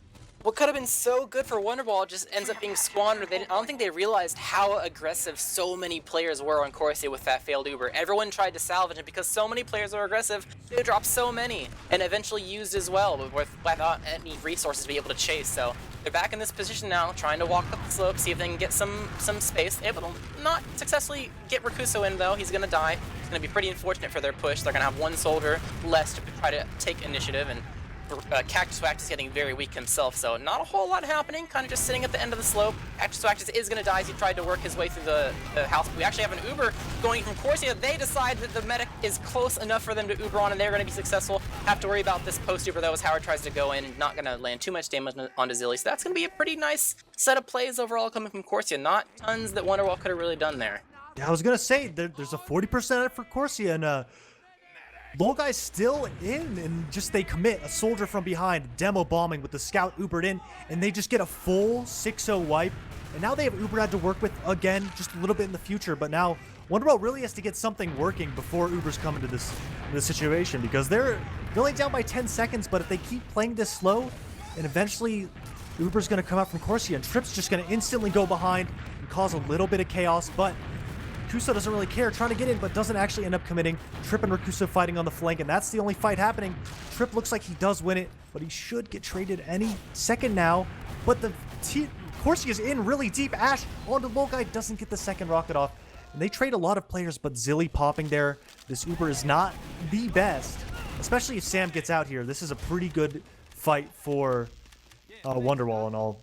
What could have been so good for Wonderwall just ends up being squandered. I don't think they realized how aggressive so many players were on Corsia with that failed Uber. Everyone tried to salvage it because so many players were aggressive. They dropped so many and eventually used as well without any resources to be able to chase. So they're back in this position now, trying to walk up the slope, see if they can get some space. Able to not successfully get Rakuso in though. He's going to die. It's going to be pretty unfortunate for their push. They're going to have one soldier less to try to take initiative, and Cactus Wactus is getting very weak himself, so not a whole lot happening, kind of just sitting at the end of the slope. Cactus Wactus is going to die as he tried to work his way through the house. We actually have an Uber going from Corsia. They decide that the medic is close enough for them to Uber on, and they're going to be successful. Have to worry about this post-Uber, though, as Howard tries to go in, not going to land too much damage onto Zilly, so that's going to be a pretty nice set of plays overall coming from Corsia. Not tons that Wonderwall could have really done there. Yeah, I was going to say, there's a 40% for Corsia, and Lolguy's still in, and just they commit a soldier from behind, demo bombing with the scout Ubered in, and they just get a full 6-0 wipe. And now they have Uber to work with again, just a little bit in the future. But now Wonderwall really has to get something working before Ubers come into this situation, because they're only down by 10 seconds. But if they keep playing this slow, and eventually Uber's going to come out from Corsia, and Trip's just going to instantly go behind and cause a little bit of chaos. But Rakuso doesn't really care, trying to get in, but doesn't actually end up committing. Trip and Rakuso fighting on the flank, and that's the only fight happening. Trip looks like he does win it, but he should get traded any second now. But the Corsia is in really deep. Ash onto Lolguy, doesn't get the second rocket off. And they trade a lot of players, but Zilly popping there. This Uber is not the best, especially if Sam gets out here. This is a pretty good fight for Wonderwall and all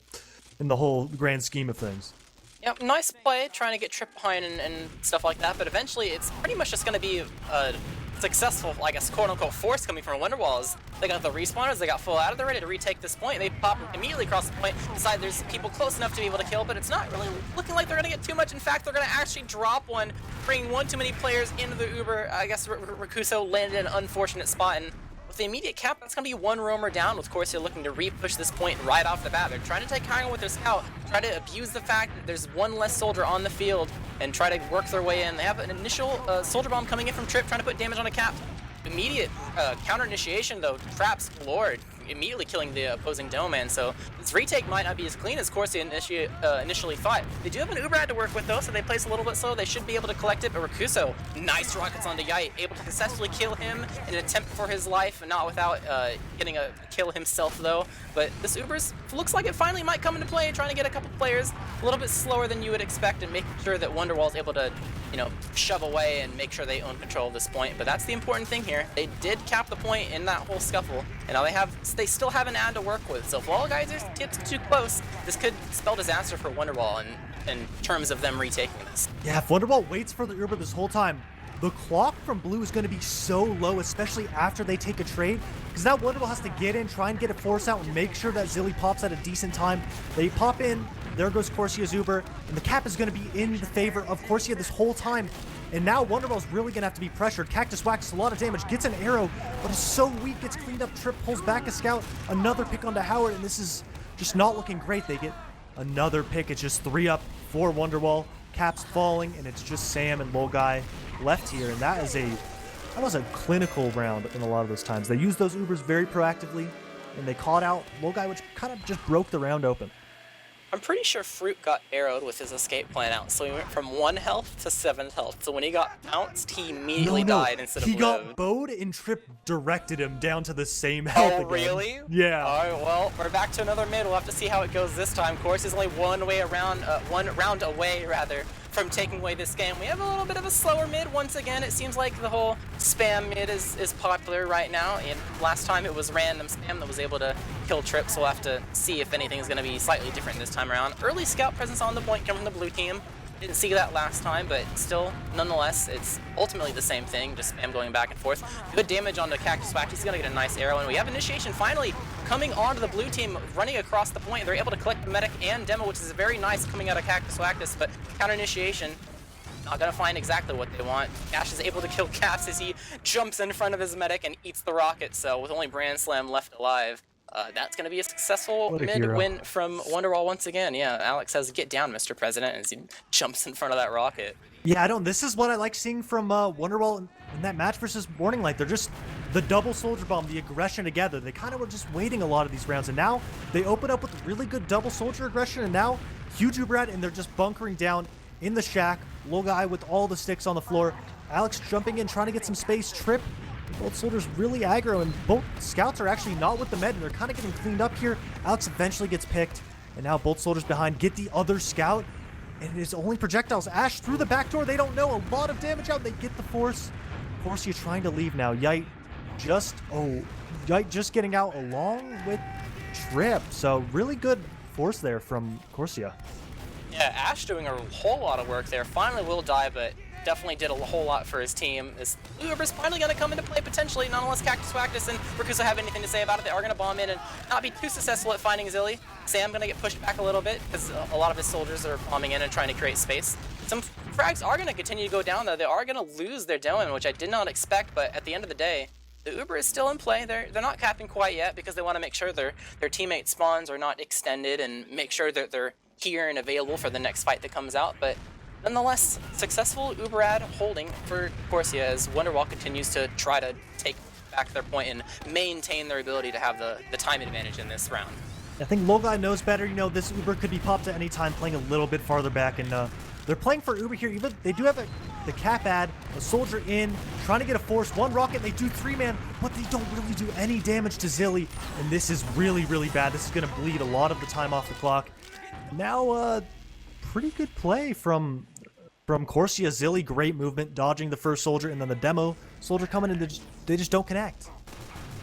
in the whole grand scheme of things. Yep, nice play, trying to get Trip behind and stuff like that, but eventually it's pretty much just going to be a successful, I guess, quote-unquote force coming from Wonderwalls. They got the respawners, they got full out, they're ready to retake this point. They pop immediately across the point, decide there's people close enough to be able to kill, but it's not really looking like they're going to get too much. In fact, they're going to actually drop one, bringing one too many players into the Uber. I guess Rakuso landed in an unfortunate spot, and with the immediate cap, that's going to be one roamer down, with Corsia looking to re-push this point right off the bat. They're trying to take Kyle with their scout, try to abuse the fact that there's one less soldier on the field, and try to work their way in. They have an initial soldier bomb coming in from Trip, trying to put damage on a cap. Immediate counter initiation, though, traps Lord, immediately killing the opposing Doman, so this retake might not be as clean as Corsia initially thought. They do have an Uber to work with, though, so they place a little bit slow. They should be able to collect it, but Rakuso, nice rockets onto Yite, able to successfully kill him in an attempt for his life, and not without getting a kill himself, though. But this Uber's looks like it finally might come into play, trying to get a couple players a little bit slower than you would expect, and making sure that Wonderwall's able to, you know, shove away and make sure they own control of this point. But that's the important thing here. They did cap the point in that whole scuffle, and now they still have an ad to work with. So if all guys get too close, this could spell disaster for Wonderwall in terms of them retaking this. Yeah, if Wonderwall waits for the Uber this whole time, the clock from Blue is going to be so low, especially after they take a trade, because now Wonderwall has to get in, try and get a force out, and make sure that Zilly pops at a decent time. They pop in, there goes Corsia's Uber, and the cap is going to be in the favor of Corsia this whole time. And now Wonderwall's really going to have to be pressured. Cactus Wax, a lot of damage, gets an arrow, but is so weak, gets cleaned up. Trip pulls back a scout, another pick onto Howard, and this is just not looking great. They get another pick. It's just 3 up for Wonderwall. Cap's falling, and it's just Sam and Lolguy left here, and that was a clinical round in a lot of those times. They used those Ubers very proactively, and they caught out Lolguy, which kind of just broke the round open. I'm pretty sure Fruit got arrowed with his escape plan out, so he went from 1 health to 7 health. So when he got pounced, he immediately died instead of he got lived. bowed, and Trip directed him down to the same health again. Really? Yeah. All right, well, we're back to another mid. We'll have to see how it goes this time. Of course, is only one round away, rather, from taking away this game. We have a little bit of a slower mid once again. It seems like the whole spam mid is popular right now, and last time it was random spam that was able to kill Trip, so we'll have to see if anything is going to be slightly different this time around. Early scout presence on the point coming from the blue team. Didn't see that last time, but still, nonetheless, it's ultimately the same thing, just spam going back and forth. Good damage on the Cactus Wax. He's going to get a nice arrow, and we have initiation finally coming onto the blue team, running across the point. They're able to collect the medic and demo, which is very nice coming out of Cactus Wax, but counter initiation, not going to find exactly what they want. Ash is able to kill Caps as he jumps in front of his medic and eats the rocket, so with only Brand Slam left alive, that's going to be a successful mid-win from Wonderwall once again. Yeah, Alex says, "Get down, Mr. President," as he jumps in front of that rocket. Yeah, I don't. This is what I like seeing from Wonderwall in that match versus Morning Light. They're just the double Soldier Bomb, the aggression together. They kind of were just waiting a lot of these rounds, and now they open up with really good double Soldier aggression, and now huge Uberad, and they're just bunkering down in the shack. Low guy with all the sticks on the floor. Alex jumping in, trying to get some space. Trip. Both soldiers really aggro, and both scouts are actually not with the med, and they're kind of getting cleaned up here. Alex eventually gets picked, and now both soldiers behind get the other scout, and it is only projectiles. Ash through the back door. They don't know. A lot of damage out. They get the force. Corsia trying to leave now. Yite just getting out along with Trip. So really good force there from Corsia. Yeah, Ash doing a whole lot of work there. Finally will die, but definitely did a whole lot for his team. This Uber's finally going to come into play potentially, not unless Cactus Wactus and Rakusa have anything to say about it. They are going to bomb in and not be too successful at finding Zilly. Sam going to get pushed back a little bit because a lot of his soldiers are bombing in and trying to create space. Some frags are going to continue to go down though. They are going to lose their dome, which I did not expect, but at the end of the day, the Uber is still in play. They're not capping quite yet because they want to make sure their teammate spawns are not extended and make sure that they're here and available for the next fight that comes out. But nonetheless, successful Uberad holding for Corsia as Wonderwall continues to try to take back their point and maintain their ability to have the time advantage in this round. I think Logai knows better. You know, this Uber could be popped at any time, playing a little bit farther back, and they're playing for Uber here. Even they do have the cap ad, a soldier in, trying to get a force, one rocket, they do 3-man, but they don't really do any damage to Zilly, and this is really, really bad. This is going to bleed a lot of the time off the clock. Now, pretty good play from Corsia. Zilly, great movement, dodging the first soldier, and then the demo soldier coming in, they just don't connect.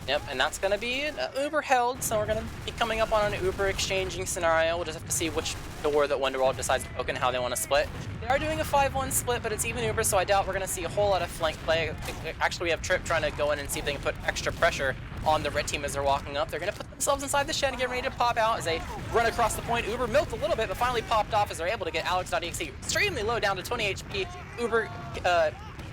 Yep, and that's going to be an Uber held, so we're going to be coming up on an Uber exchanging scenario. We'll just have to see which door that Wonderwall decides to poke and how they want to split. They are doing a 5-1 split, but it's even Uber, so I doubt we're going to see a whole lot of flank play. Actually, we have Trip trying to go in and see if they can put extra pressure on the red team as they're walking up. They're going to put themselves inside the shed and get ready to pop out as they run across the point. Uber milked a little bit, but finally popped off as they're able to get Alex.exe extremely low, down to 20 HP. Uber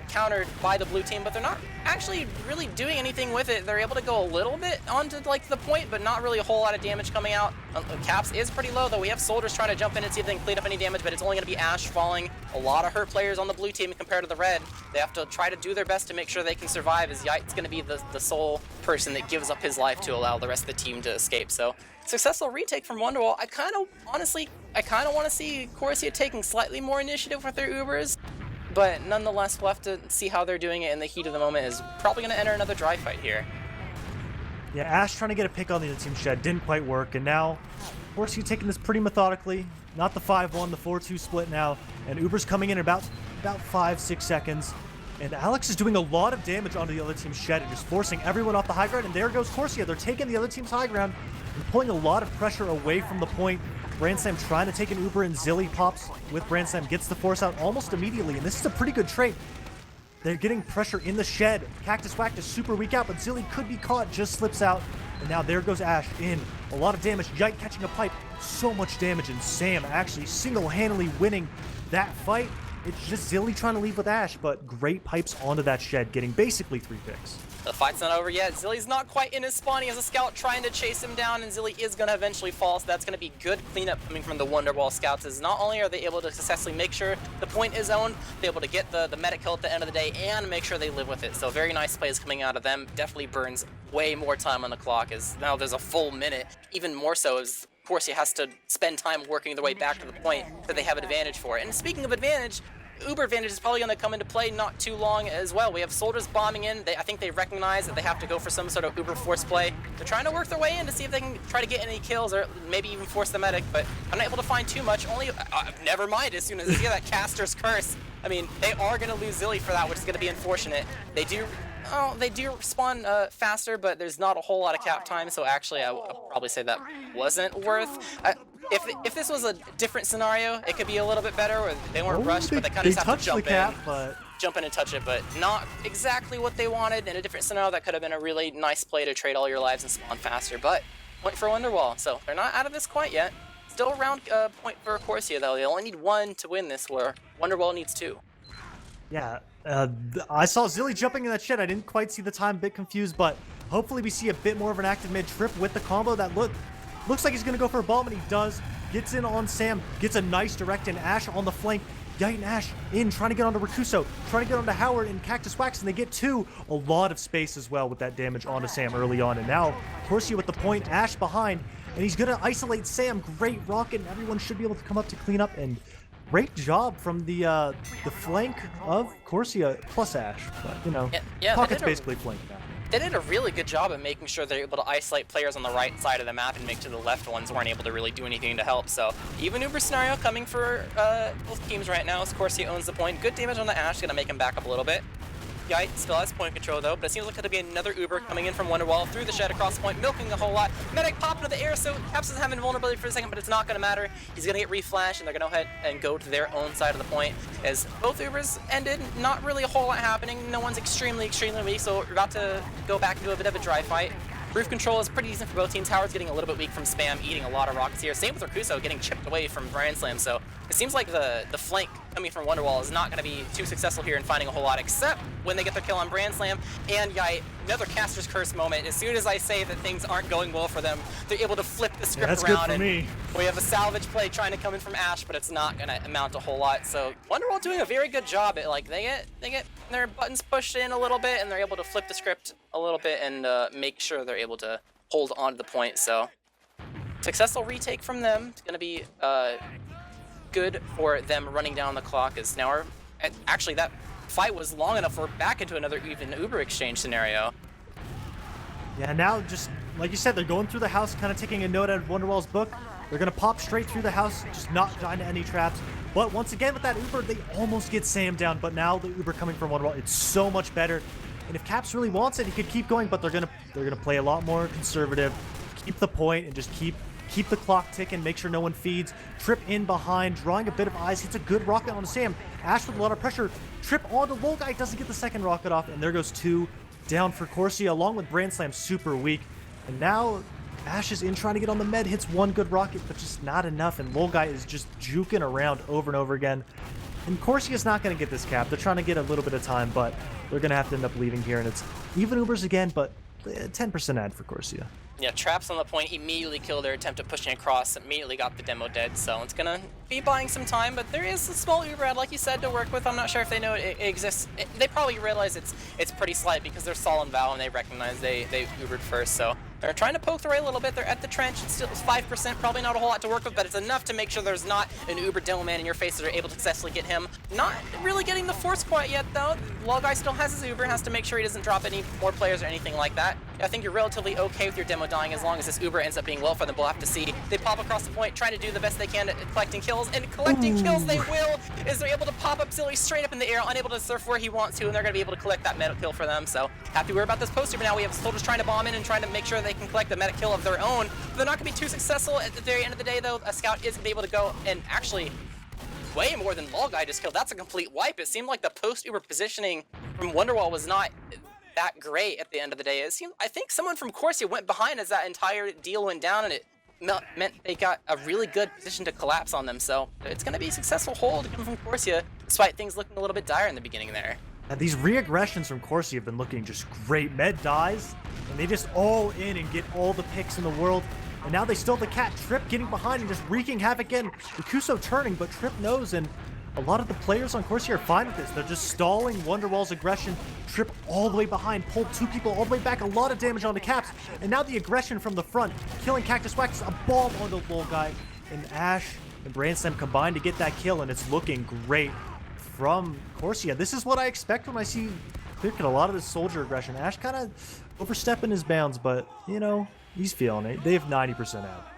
countered by the blue team, but they're not actually really doing anything with it. They're able to go a little bit onto like the point, but not really a whole lot of damage coming out. Caps is pretty low though. We have soldiers trying to jump in and see if they can clean up any damage, but it's only going to be Ash falling. A lot of hurt players on the blue team compared to the red. They have to try to do their best to make sure they can survive, as Yite's going to be the sole person that gives up his life to allow the rest of the team to escape. So successful retake from Wonderwall. I kind of want to see Corsia taking slightly more initiative with their Ubers. But nonetheless, we'll have to see how they're doing it in the heat of the moment. Is probably going to enter another dry fight here. Yeah, Ash trying to get a pick on the other team shed. Didn't quite work. And now, Corsia taking this pretty methodically. Not the 5-1, the 4-2 split now. And Uber's coming in about 5-6 seconds. And Alex is doing a lot of damage onto the other team's shed and just forcing everyone off the high ground. And there goes Corsia. They're taking the other team's high ground and pulling a lot of pressure away from the point. Brandslam trying to take an Uber, and Zilly pops with Brandslam, gets the force out almost immediately, and this is a pretty good trade. They're getting pressure in the shed. Cactus Whack is super weak out, but Zilly could be caught, just slips out. And now there goes Ash in. A lot of damage. Yite catching a pipe. So much damage, and Sam actually single-handedly winning that fight. It's just Zilly trying to leave with Ash, but great pipes onto that shed, getting basically 3 picks. The fight's not over yet. Zilly's not quite in his spawn. He has a scout trying to chase him down, and Zilly is going to eventually fall, so that's going to be good cleanup coming from the Wonderwall scouts, as not only are they able to successfully make sure the point is owned, they're able to get the medic kill at the end of the day and make sure they live with it. So very nice plays coming out of them. Definitely burns way more time on the clock, as now there's a full minute, even more so as Corsia has to spend time working their way back to the point that they have an advantage for it. And speaking of advantage, Uber advantage is probably going to come into play not too long as well. We have soldiers bombing in. I think they recognize that they have to go for some sort of Uber force play. They're trying to work their way in to see if they can try to get any kills or maybe even force the medic, but I'm not able to find too much. Only, never mind, as soon as they get that caster's curse. I mean, they are going to lose Zilly for that, which is going to be unfortunate. They do spawn faster, but there's not a whole lot of cap time, so actually I would probably say that wasn't worth. if this was a different scenario, it could be a little bit better, where they weren't rushed, but they kind of just have to touched the cap, but jump in and touch it, but not exactly what they wanted. In a different scenario, that could have been a really nice play to trade all your lives and spawn faster, but point for Wonderwall, so they're not out of this quite yet. Still around point for Corsia, though. They only need 1 to win this, where Wonderwall needs 2. yeah, I saw Zilly jumping in that shit. I didn't quite see the time, a bit confused, but hopefully we see a bit more of an active mid trip with the combo that looks like he's going to go for a bomb, and he does. Gets in on Sam, gets a nice direct in. Ash on the flank. Yite and Ash in, trying to get onto Rakuso, trying to get onto Howard and Cactus Wax, and they get 2. A lot of space as well with that damage onto Sam early on. And now Corsia with the point, Ash behind, and he's going to isolate Sam. Great rocket, and everyone should be able to come up to clean up. And great job from the flank of Corsia plus Ash. But, you know, yeah, Pocket's basically flanked now. They did a really good job at making sure they're able to isolate players on the right side of the map and make sure the left ones weren't able to really do anything to help. So even Uber scenario coming for both teams right now as Corsia owns the point. Good damage on the Ash, gonna make him back up a little bit. Yite still has point control though, but it seems like there'll be another Uber coming in from Wonderwall through the shed across the point, milking a whole lot. Medic popped into the air, so Caps is having vulnerability for a second, but it's not gonna matter. He's gonna get reflashed, and they're gonna go ahead and go to their own side of the point. As both Ubers ended, not really a whole lot happening. No one's extremely weak, so we're about to go back into a bit of a dry fight. Roof control is pretty decent for both teams. Howard's getting a little bit weak from spam, eating a lot of rockets here. Same with Rakuso getting chipped away from Grand Slam, so it seems like the flank coming from Wonderwall is not going to be too successful here in finding a whole lot, except when they get their kill on Brand Slam and Yite. Another Caster's Curse moment. As soon as I say that things aren't going well for them, they're able to flip the script that's around. Good for me. We have a salvage play trying to come in from Ash, but it's not going to amount to a whole lot. So Wonderwall doing a very good job at, like, they get their buttons pushed in a little bit, and they're able to flip the script a little bit and make sure they're able to hold on to the point. So successful retake from them. It's going to be good for them running down the clock, as now actually that fight was long enough we're back into another even Uber exchange scenario. Yeah, now just like you said, they're going through the house, kind of taking a note out of Wonderwall's book. They're going to pop straight through the house, just not die into any traps. But once again with that Uber, they almost get Sam down, but now the Uber coming from Wonderwall, it's so much better. And if Caps really wants it, he could keep going, but they're gonna play a lot more conservative, keep the point, and just keep the clock ticking, make sure no one feeds. Trip in behind, drawing a bit of eyes, hits a good rocket onto Sam. Ash with a lot of pressure, Trip onto Lolguy, doesn't get the second rocket off, and there goes 2 down for Corsia, along with Brand Slam, super weak. And now Ash is in trying to get on the med, hits 1 good rocket, but just not enough, and Lolguy is just juking around over and over again. And Corsia's not going to get this cap. They're trying to get a little bit of time, but they're going to have to end up leaving here, and it's even Ubers again, but 10% ad for Corsia. Yeah, traps on the point immediately killed their attempt at pushing across, immediately got the demo dead, so it's gonna be buying some time, but there is a small Uber ad, like you said, to work with. I'm not sure if they know it exists. They probably realize it's pretty slight because they're Sol and Val, and they recognize they Ubered first, so they're trying to poke the right a little bit. They're at the trench. It's still 5%, probably not a whole lot to work with, but it's enough to make sure there's not an Uber demo man in your face that are able to successfully get him. Not really getting the force quite yet, though. Lolguy still has his Uber, has to make sure he doesn't drop any more players or anything like that. I think you're relatively okay with your demo dying as long as this Uber ends up being well for them. We'll have to see. They pop across the point, trying to do the best they can at collecting kills, and collecting kills they will, as they're able to pop up Zilly straight up in the air, unable to surf where he wants to, and they're going to be able to collect that medic kill for them. So happy we're about this poster, but now we have soldiers trying to bomb in and trying to make sure they can collect the medic kill of their own. They're not going to be too successful at the very end of the day, though. A scout is going to be able to go and actually way more than Lolguy just killed. That's a complete wipe. It seemed like the post-Uber positioning from Wonderwall was not that great at the end of the day. It seemed, I think someone from Corsia went behind as that entire deal went down, and it meant they got a really good position to collapse on them. So it's going to be a successful hold coming from Corsia, despite things looking a little bit dire in the beginning there. And these re-aggressions from Corsia have been looking just great. Med dies, and they just all in and get all the picks in the world. And now they still have the cat. Trip getting behind and just wreaking havoc again. Rakuso turning, but Trip knows, and a lot of the players on Corsia are fine with this. They're just stalling Wonderwall's aggression. Trip all the way behind, pulled 2 people all the way back, a lot of damage onto Caps. And now the aggression from the front, killing Cactus Wax, a bomb onto Lolguy. And Ash and Brand Slam combined to get that kill, and it's looking great from Corsia. This is what I expect when I see CLEARCUT, a lot of this soldier aggression. Ash kind of overstepping his bounds, but, you know, he's feeling it. They have 90% out.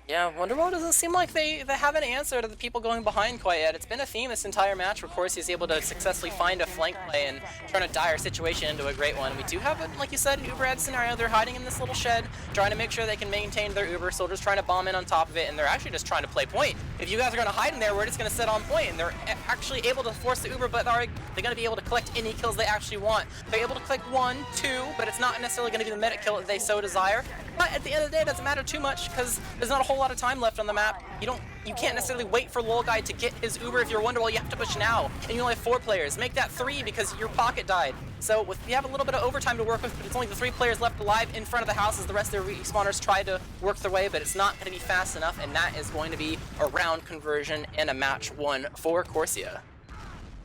Yeah, Wonderwall doesn't seem like they have an answer to the people going behind quite yet. It's been a theme this entire match where Corsia is able to successfully find a flank play and turn a dire situation into a great one. We do have, like you said, an Uber-head scenario. They're hiding in this little shed, trying to make sure they can maintain their Uber. Soldiers trying to bomb in on top of it, and they're actually just trying to play point. If you guys are going to hide in there, we're just going to sit on point, and they're actually able to force the Uber, but they're going to be able to collect any kills they actually want. They're able to collect 1, 2, but it's not necessarily going to be the medic kill that they so desire. But at the end of the day, it doesn't matter too much because there's not a whole lot of time left on the map. You can't necessarily wait for LolGuy to get his Uber if you're Wonderwall. You have to push now, and you only have 4 players. Make that 3 because your pocket died. So you have a little bit of overtime to work with, but it's only the 3 players left alive in front of the house as the rest of their respawners try to work their way, but it's not going to be fast enough, and that is going to be a round conversion and a match 1 for Corsia.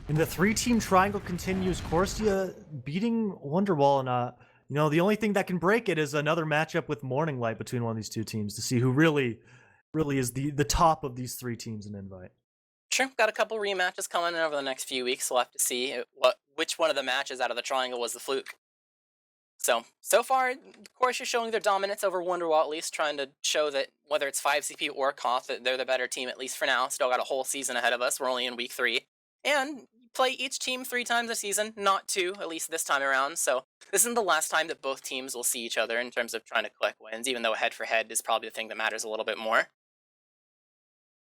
And the 3-team triangle continues. Corsia beating Wonderwall, and the only thing that can break it is another matchup with Morning Light between one of these 2 teams to see who really is the top of these 3 teams in Invite. Sure, got a couple rematches coming in over the next few weeks. We'll have to see which one of the matches out of the triangle was the fluke. So far, Corsia showing their dominance over Wonderwall, at least trying to show that whether it's 5CP or Koth, that they're the better team, at least for now. Still got a whole season ahead of us. We're only in week 3. And play each team 3 times a season, not 2, at least this time around. So this isn't the last time that both teams will see each other in terms of trying to collect wins, even though head-for-head is probably the thing that matters a little bit more.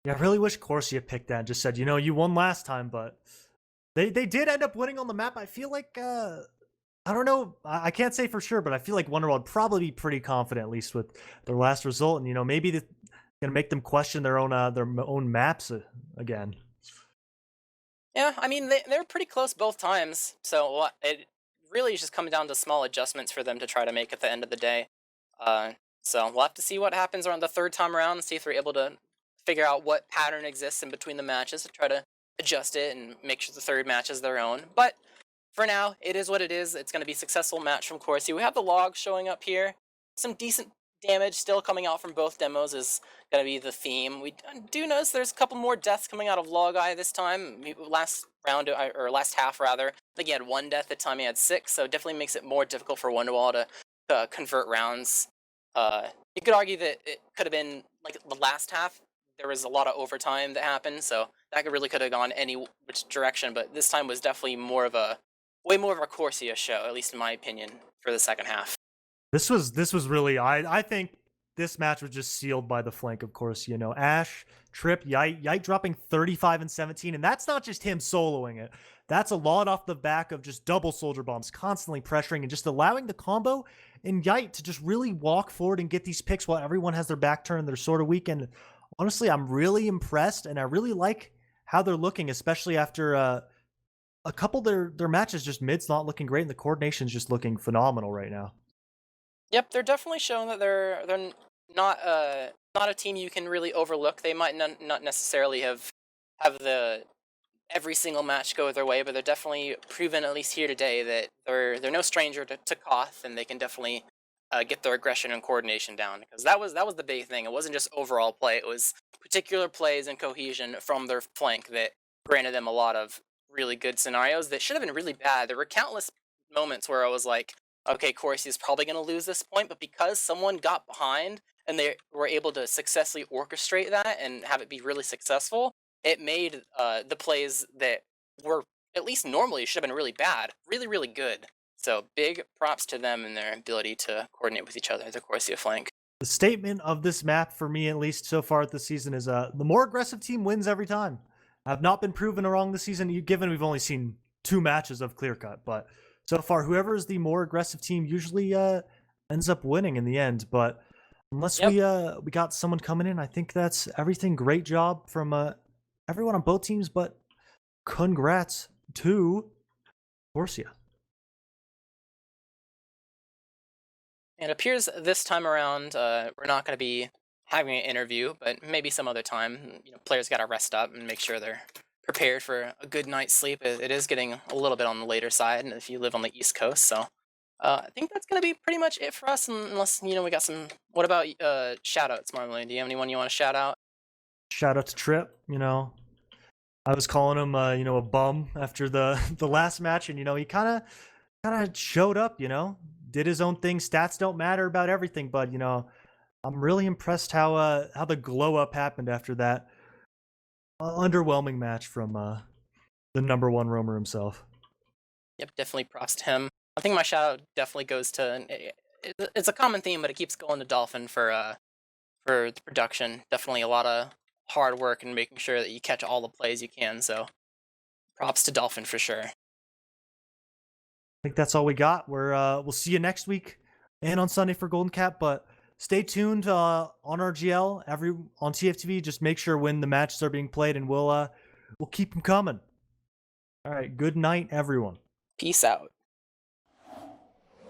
Yeah, I really wish Corsia picked that and just said, you won last time, but they did end up winning on the map. I feel like, I don't know, I can't say for sure, but I feel like Wonderwall would probably be pretty confident, at least with their last result, and, maybe it's going to make them question their own maps again. Yeah, I mean, they're pretty close both times, so it really is just coming down to small adjustments for them to try to make at the end of the day. So we'll have to see what happens around the 3rd time around and see if they're able to figure out what pattern exists in between the matches to try to adjust it and make sure the 3rd match is their own. But for now, it is what it is. It's going to be a successful match from Corsia. We have the logs showing up here. Some decent damage still coming out from both demos is going to be the theme. We do notice there's a couple more deaths coming out of LolGuy this time. Last half rather. I think he had 1 death. The time he had 6, so it definitely makes it more difficult for Wonderwall to convert rounds. You could argue that it could have been like the last half. There was a lot of overtime that happened, so that really could have gone any which direction. But this time was definitely way more of a Corsia show, at least in my opinion, for the second half. This was really, I think this match was just sealed by the flank of Corsia. Ash, Trip, Yite dropping 35 and 17, and that's not just him soloing it. That's a lot off the back of just double soldier bombs, constantly pressuring and just allowing the combo and Yite to just really walk forward and get these picks while everyone has their back turned. They're sort of weak, and honestly, I'm really impressed, and I really like how they're looking, especially after a couple of their matches. Just mid's not looking great, and the coordination's just looking phenomenal right now. Yep, they're definitely showing that they're not a team you can really overlook. They might not necessarily have the every single match go their way, but they're definitely proven, at least here today, that they're no stranger to Koth, and they can definitely get their aggression and coordination down. Because that was the big thing. It wasn't just overall play; it was particular plays and cohesion from their flank that granted them a lot of really good scenarios that should have been really bad. There were countless moments where I was like, okay, Corsia is probably going to lose this point, but because someone got behind and they were able to successfully orchestrate that and have it be really successful, it made the plays that were, at least normally, should have been really bad, really, really good. So big props to them and their ability to coordinate with each other, the Corsia flank. The statement of this map, for me at least so far this season, is the more aggressive team wins every time. I've not been proven wrong this season, given we've only seen 2 matches of CLEARCUT, but so far, whoever is the more aggressive team usually ends up winning in the end. But unless we got someone coming in, I think that's everything. Great job from everyone on both teams, but congrats to Corsia. It appears this time around we're not going to be having an interview, but maybe some other time. Players got to rest up and make sure they're prepared for a good night's sleep. It is getting a little bit on the later side, and if you live on the East Coast, so I think that's going to be pretty much it for us, unless, we got some... What about shout-outs, Marmalade? Do you have anyone you want to shout out? Shout out to Trip, I was calling him, a bum after the last match, and, he kind of showed up, did his own thing. Stats don't matter about everything, but, I'm really impressed how the glow up happened after that underwhelming match from the #1 roamer himself. Yep, definitely props to him. I think my shout out definitely goes to. It's a common theme, but it keeps going to Dolphin for the production. Definitely a lot of hard work and making sure that you catch all the plays you can. So props to Dolphin for sure. I think that's all we got. We'll see you next week and on Sunday for Golden Cap, but stay tuned on RGL on TFTV. Just make sure when the matches are being played, and we'll keep them coming. All right, good night, everyone. Peace out.